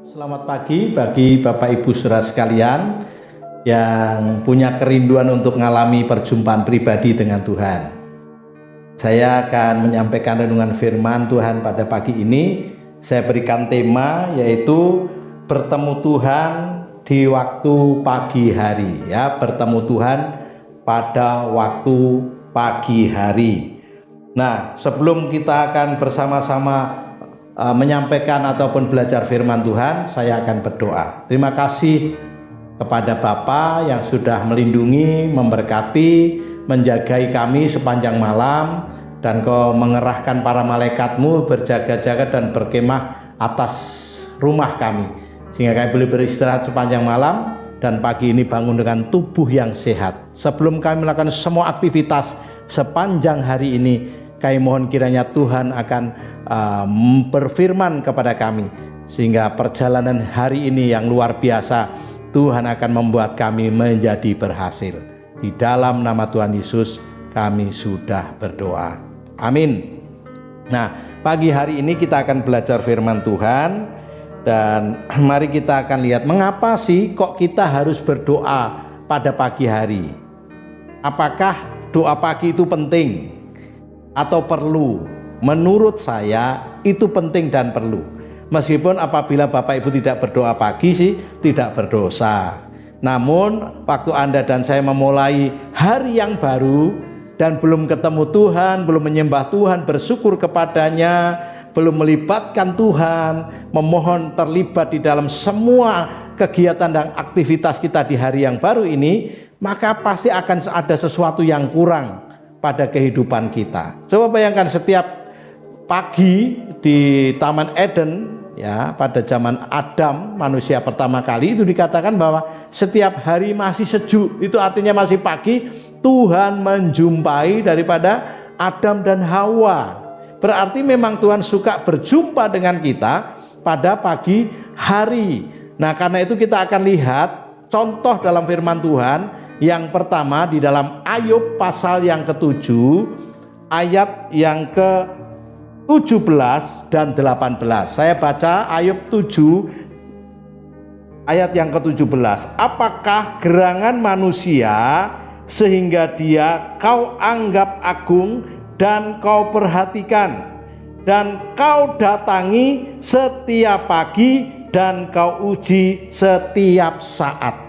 Selamat pagi bagi Bapak Ibu Saudara sekalian yang punya kerinduan untuk mengalami perjumpaan pribadi dengan Tuhan. Saya akan menyampaikan renungan firman Tuhan pada pagi ini. Saya berikan tema yaitu bertemu Tuhan di waktu pagi hari, ya, bertemu Tuhan pada waktu pagi hari. Nah, sebelum kita akan bersama-sama menyampaikan ataupun belajar firman Tuhan, saya akan berdoa. Terima kasih kepada Bapa yang sudah melindungi, memberkati, menjagai kami sepanjang malam, dan Kau mengerahkan para malaikat-Mu berjaga-jaga dan berkemah atas rumah kami, sehingga kami boleh beristirahat sepanjang malam dan pagi ini bangun dengan tubuh yang sehat. Sebelum kami melakukan semua aktivitas sepanjang hari ini, kami mohon kiranya Tuhan akan berfirman kepada kami, sehingga perjalanan hari ini yang luar biasa Tuhan akan membuat kami menjadi berhasil. Di dalam nama Tuhan Yesus kami sudah berdoa, amin. Nah, pagi hari ini kita akan belajar firman Tuhan, dan mari kita akan lihat mengapa sih kok kita harus berdoa pada pagi hari. Apakah doa pagi itu penting atau perlu? Menurut saya itu penting dan perlu. Meskipun apabila Bapak Ibu tidak berdoa pagi sih tidak berdosa. Namun waktu Anda dan saya memulai hari yang baru dan belum ketemu Tuhan, belum menyembah Tuhan, bersyukur kepadanya, belum melibatkan Tuhan, memohon terlibat di dalam semua kegiatan dan aktivitas kita di hari yang baru ini, maka pasti akan ada sesuatu yang kurang pada kehidupan kita. Coba bayangkan setiap pagi di Taman Eden, ya, pada zaman Adam, manusia pertama kali, itu dikatakan bahwa setiap hari masih sejuk, itu artinya masih pagi, Tuhan menjumpai daripada Adam dan Hawa. Berarti memang Tuhan suka berjumpa dengan kita pada pagi hari. Nah, karena itu kita akan lihat contoh dalam firman Tuhan. Yang pertama di dalam Ayub pasal yang ke-7, ayat yang ke-17 dan 18. Saya baca Ayub 7 ayat yang ke-17. Apakah gerangan manusia sehingga dia kau anggap agung dan kau perhatikan, dan kau datangi setiap pagi dan kau uji setiap saat.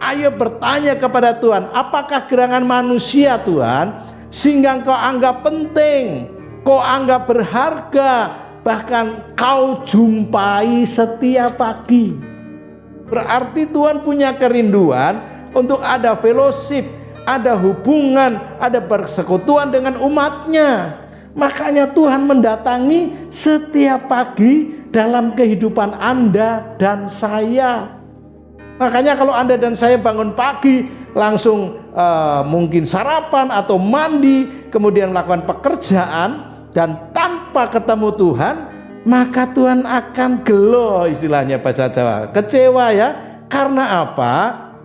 Ayub bertanya kepada Tuhan, apakah gerangan manusia Tuhan sehingga kau anggap penting, kau anggap berharga, bahkan kau jumpai setiap pagi. Berarti Tuhan punya kerinduan untuk ada fellowship, ada hubungan, ada persekutuan dengan umatnya. Makanya Tuhan mendatangi setiap pagi dalam kehidupan Anda dan saya. Makanya kalau Anda dan saya bangun pagi, langsung mungkin sarapan atau mandi, kemudian melakukan pekerjaan, dan tanpa ketemu Tuhan, maka Tuhan akan gelo, istilahnya bahasa Jawa, kecewa, ya. Karena apa?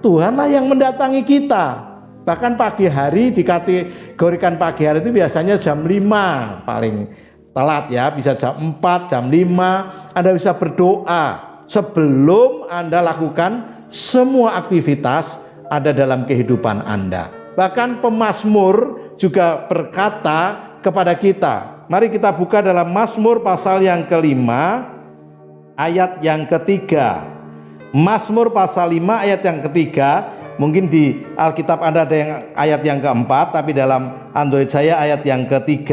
Tuhanlah yang mendatangi kita. Bahkan pagi hari, dikategorikan pagi hari itu biasanya jam 5 paling telat, ya. Bisa jam 4, jam 5 Anda bisa berdoa sebelum Anda lakukan semua aktivitas ada dalam kehidupan Anda. Bahkan pemazmur juga berkata kepada kita. Mari kita buka dalam Mazmur pasal yang ke-5 ayat yang ke-3. Mazmur pasal 5 ayat yang ke-3. Mungkin di Alkitab Anda ada yang ayat yang ke-4, tapi dalam Android saya ayat yang ke-3.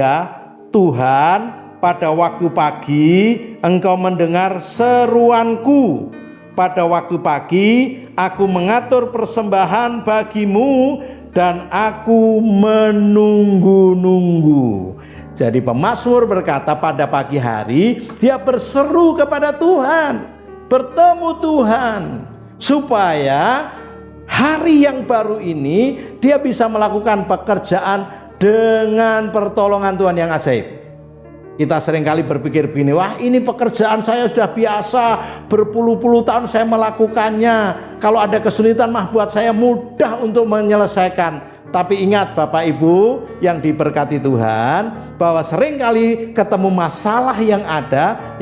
Tuhan, pada waktu pagi Engkau mendengar seruanku. Pada waktu pagi aku mengatur persembahan bagimu dan aku menunggu-nunggu. Jadi pemazmur berkata pada pagi hari dia berseru kepada Tuhan, bertemu Tuhan, supaya hari yang baru ini dia bisa melakukan pekerjaan dengan pertolongan Tuhan yang ajaib. Kita seringkali berpikir begini, wah ini pekerjaan saya sudah biasa, berpuluh-puluh tahun saya melakukannya, kalau ada kesulitan mah buat saya mudah untuk menyelesaikan. Tapi ingat Bapak Ibu yang diberkati Tuhan, bahwa seringkali ketemu masalah yang ada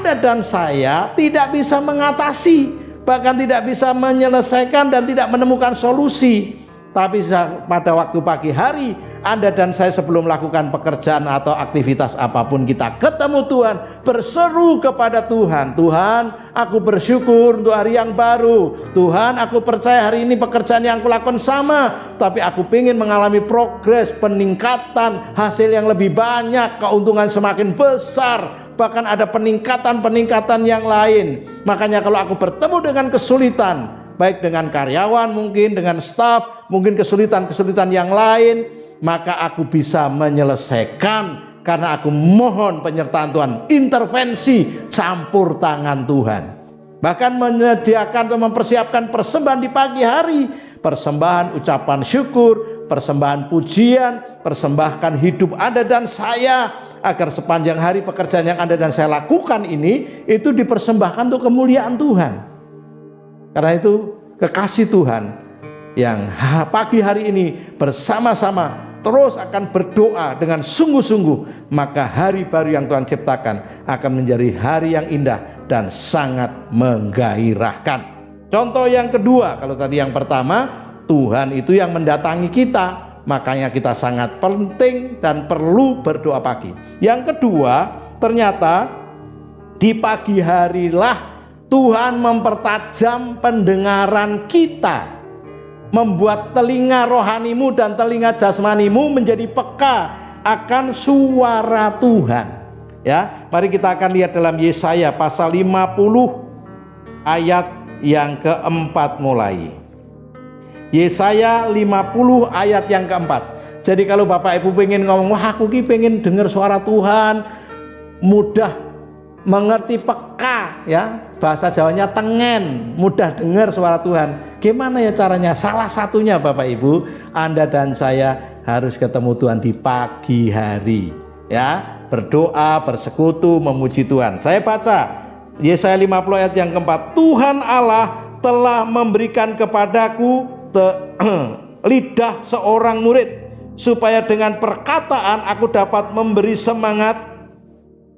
Anda dan saya tidak bisa mengatasi, bahkan tidak bisa menyelesaikan dan tidak menemukan solusi. Tapi pada waktu pagi hari, Anda dan saya sebelum melakukan pekerjaan atau aktivitas apapun, kita ketemu Tuhan, berseru kepada Tuhan, Tuhan, aku bersyukur untuk hari yang baru. Tuhan, aku percaya hari ini pekerjaan yang aku lakukan sama, tapi aku ingin mengalami progres, peningkatan, hasil yang lebih banyak, keuntungan semakin besar, bahkan ada peningkatan-peningkatan yang lain. Makanya kalau aku bertemu dengan kesulitan, baik dengan karyawan, mungkin dengan staf, mungkin kesulitan-kesulitan yang lain, maka aku bisa menyelesaikan karena aku mohon penyertaan Tuhan, intervensi, campur tangan Tuhan. Bahkan menyediakan atau mempersiapkan persembahan di pagi hari, persembahan ucapan syukur, persembahan pujian, persembahkan hidup Anda dan saya, agar sepanjang hari pekerjaan yang Anda dan saya lakukan ini, itu dipersembahkan untuk kemuliaan Tuhan. Karena itu kekasih Tuhan yang pagi hari ini bersama-sama terus akan berdoa dengan sungguh-sungguh, maka hari baru yang Tuhan ciptakan akan menjadi hari yang indah dan sangat menggairahkan. Contoh yang kedua, kalau tadi yang pertama, Tuhan itu yang mendatangi kita, makanya kita sangat penting dan perlu berdoa pagi. Yang kedua, ternyata di pagi harilah Tuhan mempertajam pendengaran kita, membuat telinga rohanimu dan telinga jasmanimu menjadi peka akan suara Tuhan. Ya, mari kita akan lihat dalam Yesaya pasal 50 ayat yang keempat mulai. Yesaya 50 ayat yang keempat. Jadi kalau Bapak Ibu pengen ngomong, wah aku pengen dengar suara Tuhan, mudah mengerti, peka, ya, bahasa Jawanya tengen, mudah dengar suara Tuhan. Gimana ya caranya? Salah satunya Bapak Ibu, Anda dan saya harus ketemu Tuhan di pagi hari, ya, berdoa, bersekutu, memuji Tuhan. Saya baca Yesaya 50 ayat yang keempat. Tuhan Allah telah memberikan kepadaku lidah seorang murid, supaya dengan perkataan aku dapat memberi semangat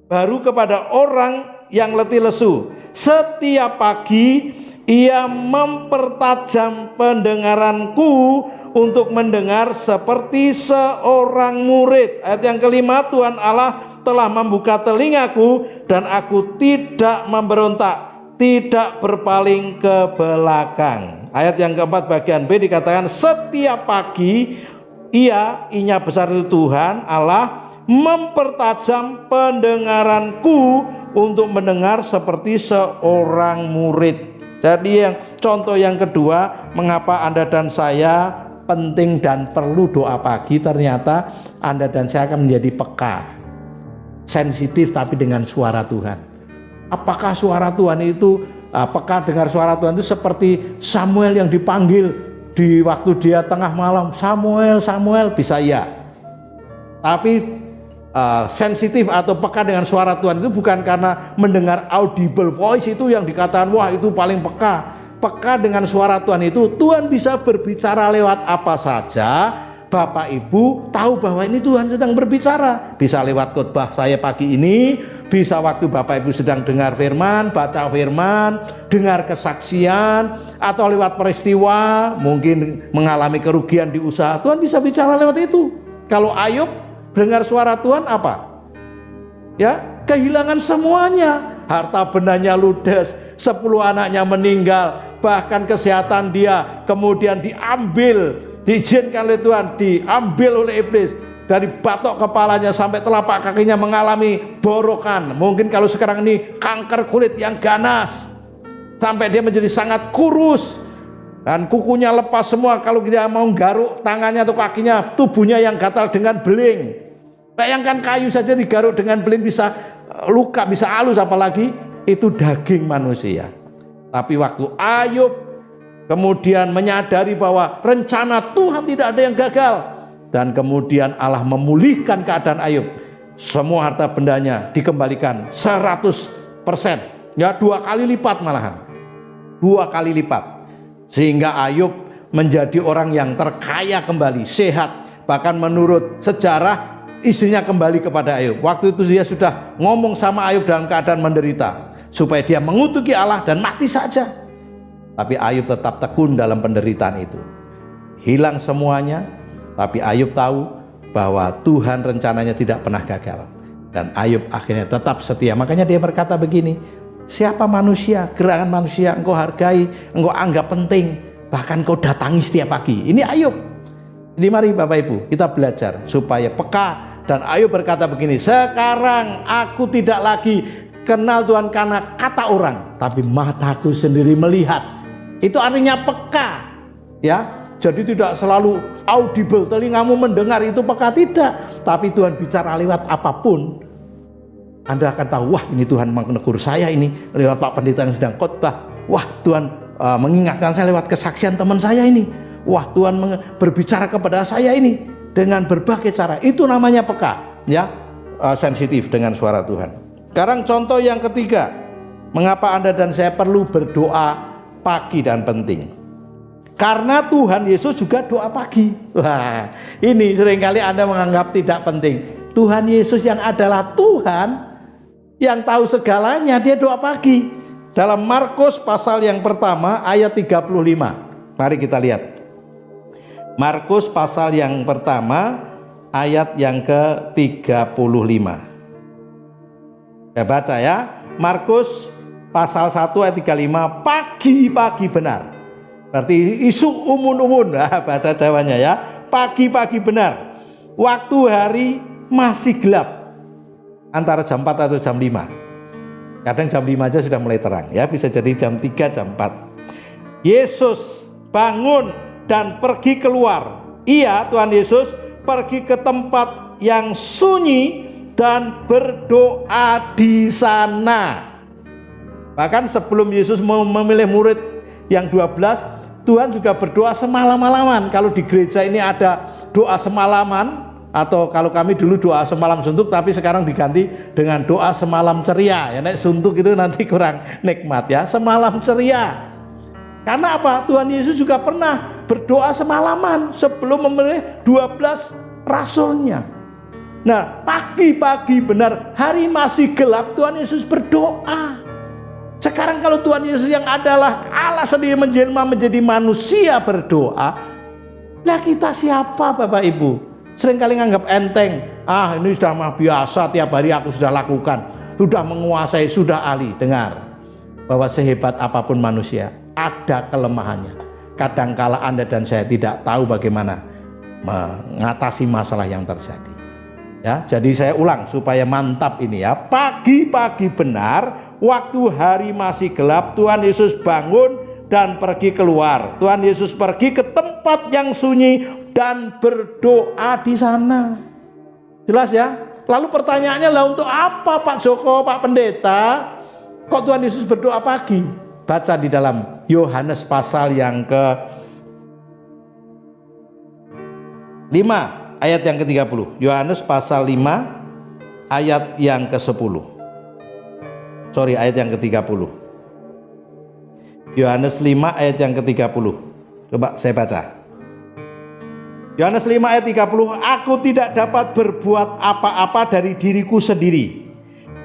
baru kepada orang yang letih lesu. Setiap pagi ia mempertajam pendengaranku untuk mendengar seperti seorang murid. Ayat yang kelima, Tuhan Allah telah membuka telingaku dan aku tidak memberontak, tidak berpaling ke belakang. Ayat yang keempat bagian B dikatakan, setiap pagi inya besar itu Tuhan Allah mempertajam pendengaranku untuk mendengar seperti seorang murid. Jadi yang contoh yang kedua, mengapa Anda dan saya penting dan perlu doa pagi, ternyata Anda dan saya akan menjadi peka, sensitif tapi dengan suara Tuhan. Apakah suara Tuhan itu, peka dengar suara Tuhan itu seperti Samuel yang dipanggil di waktu dia tengah malam, Samuel, Samuel, bisa ya. Tapi sensitif atau peka dengan suara Tuhan itu bukan karena mendengar audible voice itu yang dikatakan wah itu paling peka. Peka dengan suara Tuhan itu, Tuhan bisa berbicara lewat apa saja. Bapak Ibu tahu bahwa ini Tuhan sedang berbicara. Bisa lewat khotbah saya pagi ini, bisa waktu Bapak Ibu sedang dengar firman, baca firman, dengar kesaksian, atau lewat peristiwa, mungkin mengalami kerugian di usaha, Tuhan bisa bicara lewat itu. Kalau Ayub dengar suara Tuhan apa? Ya, kehilangan semuanya. Harta bendanya ludes, 10 anaknya meninggal, bahkan kesehatan dia kemudian diambil, diizinkan oleh Tuhan, diambil oleh iblis. Dari batok kepalanya sampai telapak kakinya mengalami borokan. Mungkin kalau sekarang ini kanker kulit yang ganas, sampai dia menjadi sangat kurus dan kukunya lepas semua. Kalau dia mau garuk tangannya atau kakinya, tubuhnya yang gatal dengan beling. Bayangkan kayu saja digaruk dengan beling bisa luka, bisa halus, apalagi itu daging manusia. Tapi waktu Ayub kemudian menyadari bahwa rencana Tuhan tidak ada yang gagal, dan kemudian Allah memulihkan keadaan Ayub, semua harta bendanya dikembalikan 100%, ya 2 kali lipat malahan, 2 kali lipat, sehingga Ayub menjadi orang yang terkaya kembali, sehat. Bahkan menurut sejarah istrinya kembali kepada Ayub. Waktu itu dia sudah ngomong sama Ayub dalam keadaan menderita, supaya dia mengutuki Allah dan mati saja. Tapi Ayub tetap tekun dalam penderitaan itu. Hilang semuanya, tapi Ayub tahu bahwa Tuhan rencananya tidak pernah gagal. Dan Ayub akhirnya tetap setia. Makanya dia berkata begini, siapa manusia, gerangan manusia engkau hargai, engkau anggap penting, bahkan kau datangi setiap pagi. Ini Ayub. Jadi mari Bapak Ibu kita belajar supaya peka. Dan Ayub berkata begini, sekarang aku tidak lagi kenal Tuhan karena kata orang, tapi mataku sendiri melihat. Itu artinya peka, ya. Jadi tidak selalu audible, telingamu mendengar itu peka, tidak. Tapi Tuhan bicara lewat apapun, Anda akan tahu, wah ini Tuhan menegur saya ini lewat Pak Pendeta yang sedang khotbah. Wah Tuhan mengingatkan saya lewat kesaksian teman saya ini. Wah Tuhan berbicara kepada saya ini dengan berbagai cara. Itu namanya peka, ya, sensitif dengan suara Tuhan. Sekarang contoh yang ketiga, mengapa Anda dan saya perlu berdoa pagi dan penting? Karena Tuhan Yesus juga doa pagi. Wah, ini seringkali Anda menganggap tidak penting. Tuhan Yesus yang adalah Tuhan yang tahu segalanya, dia doa pagi. Dalam Markus pasal yang pertama ayat 35. Mari kita lihat. Markus pasal yang pertama ayat yang ke-35. Saya baca ya. Markus pasal 1 ayat 35, pagi-pagi benar. Berarti isu umun-umun. Nah, bahasa Jawanya ya. Pagi-pagi benar. Waktu hari masih gelap. Antara jam 4 atau jam 5. Kadang jam 5 aja sudah mulai terang ya. Bisa jadi jam 3, jam 4. Yesus bangun dan pergi keluar. Ia, Tuhan Yesus, pergi ke tempat yang sunyi dan berdoa di sana. Bahkan sebelum Yesus memilih murid yang 12, Tuhan juga berdoa semalam-malaman. Kalau di gereja ini ada doa semalaman, atau kalau kami dulu doa semalam suntuk, tapi sekarang diganti dengan doa semalam ceria. Ya, nek suntuk itu nanti kurang nikmat ya. Semalam ceria. Karena apa? Tuhan Yesus juga pernah berdoa semalaman sebelum memilih 12 rasulnya. Nah, pagi-pagi benar, hari masih gelap, Tuhan Yesus berdoa. Sekarang kalau Tuhan Yesus yang adalah Allah sendiri menjelma menjadi manusia berdoa, lah kita siapa Bapak Ibu? Seringkali nganggap enteng, ini sudah mah biasa, tiap hari aku sudah lakukan, sudah menguasai, sudah ahli. Dengar, bahwa sehebat apapun manusia, ada kelemahannya. Kadangkala Anda dan saya tidak tahu bagaimana mengatasi masalah yang terjadi. Ya, jadi saya ulang supaya mantap ini ya. Pagi-pagi benar, waktu hari masih gelap, Tuhan Yesus bangun dan pergi keluar. Tuhan Yesus pergi ke tempat yang sunyi dan berdoa di sana. Jelas ya? Lalu pertanyaannya, lah untuk apa Pak Joko, Pak Pendeta, kok Tuhan Yesus berdoa pagi? Baca di dalam Yohanes pasal yang ke-5 ayat yang ke-30. Yohanes pasal 5 ayat yang ke-10. Ayat yang ke-30. Yohanes 5 ayat yang ke-30. Coba saya baca. Yohanes 5 ayat 30, aku tidak dapat berbuat apa-apa dari diriku sendiri.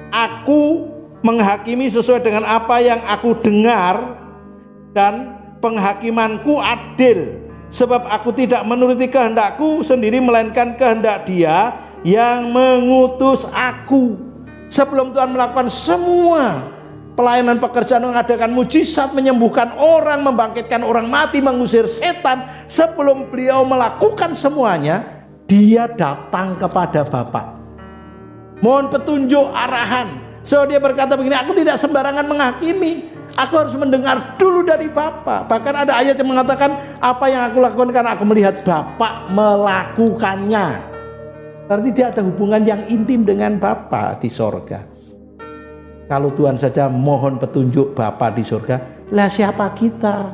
Aku menghakimi sesuai dengan apa yang aku dengar, dan penghakimanku adil, sebab aku tidak menuruti kehendakku sendiri, melainkan kehendak Dia yang mengutus aku. Sebelum Tuhan melakukan semua pelayanan pekerjaan, mengadakan mujizat, menyembuhkan orang, membangkitkan orang mati, mengusir setan, sebelum beliau melakukan semuanya, Dia datang kepada Bapa, mohon petunjuk arahan. So dia berkata begini, aku tidak sembarangan menghakimi, aku harus mendengar dulu dari Bapa. Bahkan ada ayat yang mengatakan, apa yang aku lakukan karena aku melihat Bapa melakukannya. Berarti dia ada hubungan yang intim dengan Bapa di sorga. Kalau Tuhan saja mohon petunjuk Bapa di sorga, lah siapa kita?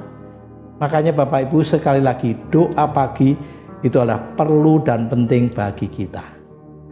Makanya Bapak Ibu, sekali lagi, doa pagi itu adalah perlu dan penting bagi kita.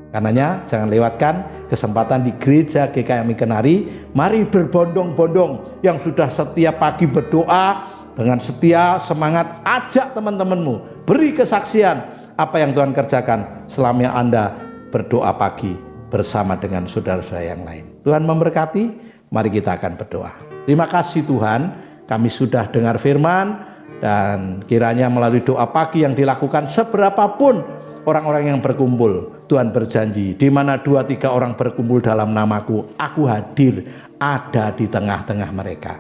Karenanya jangan lewatkan kesempatan di gereja GKMI Kenari. Mari berbondong-bondong yang sudah setiap pagi berdoa dengan setia, semangat, ajak teman-temanmu, beri kesaksian apa yang Tuhan kerjakan selama Anda berdoa pagi bersama dengan saudara-saudara yang lain. Tuhan memberkati, mari kita akan berdoa. Terima kasih Tuhan, kami sudah dengar firman, dan kiranya melalui doa pagi yang dilakukan seberapapun orang-orang yang berkumpul, Tuhan berjanji, di mana 2-3 orang berkumpul dalam namaku, aku hadir ada di tengah-tengah mereka.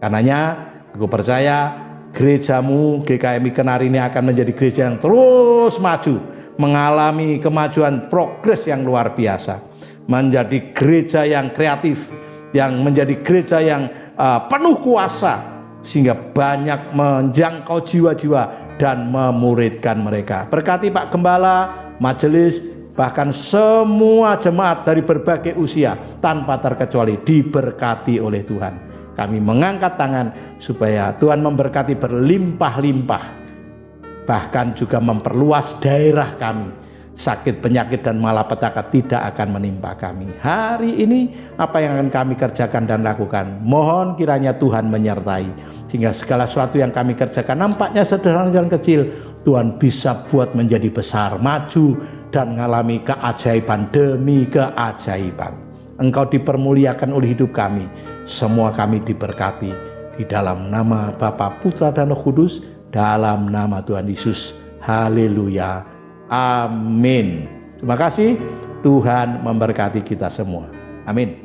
Karenanya aku percaya gerejamu GKMI Kenari ini akan menjadi gereja yang terus maju, mengalami kemajuan progres yang luar biasa, menjadi gereja yang kreatif, yang menjadi gereja yang penuh kuasa, sehingga banyak menjangkau jiwa-jiwa dan memuridkan mereka. Berkati Pak Gembala, majelis, bahkan semua jemaat dari berbagai usia tanpa terkecuali diberkati oleh Tuhan. Kami mengangkat tangan supaya Tuhan memberkati berlimpah-limpah, bahkan juga memperluas daerah kami. Sakit, penyakit, dan malapetaka tidak akan menimpa kami. Hari ini apa yang akan kami kerjakan dan lakukan, mohon kiranya Tuhan menyertai, sehingga segala sesuatu yang kami kerjakan nampaknya sederhana dan kecil, Tuhan bisa buat menjadi besar, maju, dan mengalami keajaiban demi keajaiban. Engkau dipermuliakan oleh hidup kami. Semua kami diberkati di dalam nama Bapa, Putra, dan Roh Kudus, dalam nama Tuhan Yesus. Haleluya. Amin. Terima kasih. Tuhan memberkati kita semua. Amin.